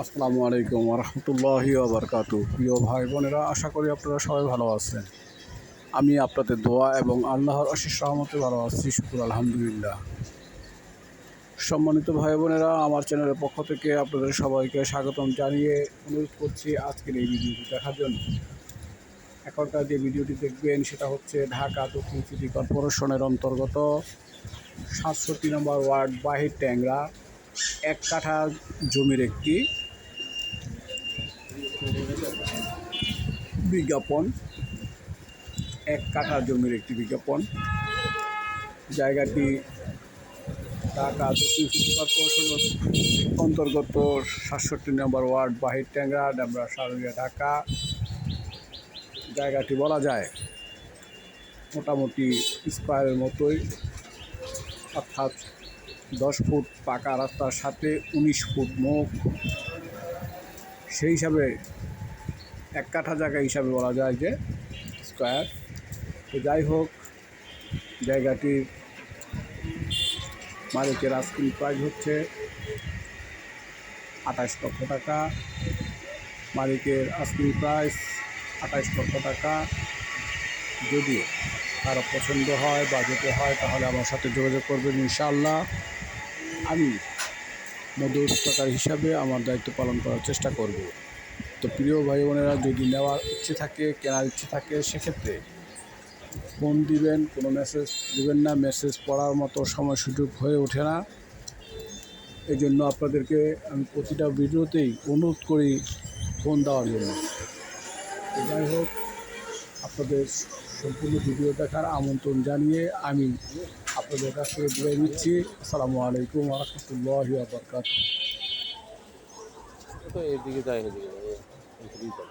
আসসালামু আলাইকুম রহমতুল্লাহি ওবরকাতু। প্রিয় ভাই বোনেরা, আশা করি আপনারা সবাই ভালো আছেন। আমি আপনাদের দোয়া এবং আল্লাহর অশেষ রহমতে ভালো আছি, শুকুর আলহামদুলিল্লাহ। সম্মানিত ভাই বোনেরা, আমার চ্যানেলের পক্ষ থেকে আপনাদের সবাইকে স্বাগতম জানিয়ে অনুরোধ করছি আজকের এই ভিডিওটি দেখার জন্য। এখনকার যে ভিডিওটি দেখবেন সেটা হচ্ছে ঢাকা দক্ষিণ সিটি কর্পোরেশনের অন্তর্গত ৬৭ নম্বর ওয়ার্ড বাহির ট্যাংরা ১ কাঠা জমির একটি বিজ্ঞাপন। ১ কাঠা জমির একটি বিজ্ঞাপন। জায়গাটি ঢাকা দক্ষিণ সিটি কর্পোরেশনের অন্তর্গত ৬৭ নম্বর ওয়ার্ড বাহির ট্যাংরা, ডামরা সারুলিয়া, ঢাকা। জায়গাটি বলা যায় মোটামুটি স্কোয়ারের মতোই, অর্থাৎ 10 ফুট পাকা রাস্তার সাথে 19 ফুট মুখ, সেই হিসাবে 1 কাঠা জায়গা হিসাবে বলা যায় যে স্কোয়ার। তো যাই হোক, জায়গাটির মালিকের আস্কিং প্রাইস হচ্ছে 28 লক্ষ টাকা। মালিকের আস্কিং প্রাইস 28 লক্ষ টাকা। যদি কারো পছন্দ হয় বা যেতে হয় তাহলে আমার সাথে যোগাযোগ করবেন ইনশাআল্লাহ। আমি মধ্যস্থতাকার হিসাবে আমার দায়িত্ব পালন করার চেষ্টা করব। তো প্রিয় ভাই বোনেরা, যদি নেওয়ার ইচ্ছে থাকে, কেনার ইচ্ছে থাকে, সেক্ষেত্রে ফোন দিবেন, কোনো মেসেজ দিবেন না। মেসেজ পড়ার মতো সময় সুযোগ হয়ে ওঠে না। এই জন্য আপনাদেরকে আমি প্রতিটা ভিডিওতেই অনুরোধ করি ফোন দেওয়ার জন্য। যাই হোক, আপনাদের সম্পূর্ণ ভিডিও দেখার আমন্ত্রণ জানিয়ে আমি আপনাদের কাছ থেকে বিদায় নিচ্ছি। আসসালামু আলাইকুম রহমতুল্লাহি ওয়া বারাকাতুহু। তো এদিকে যায়, এদিকে যায়।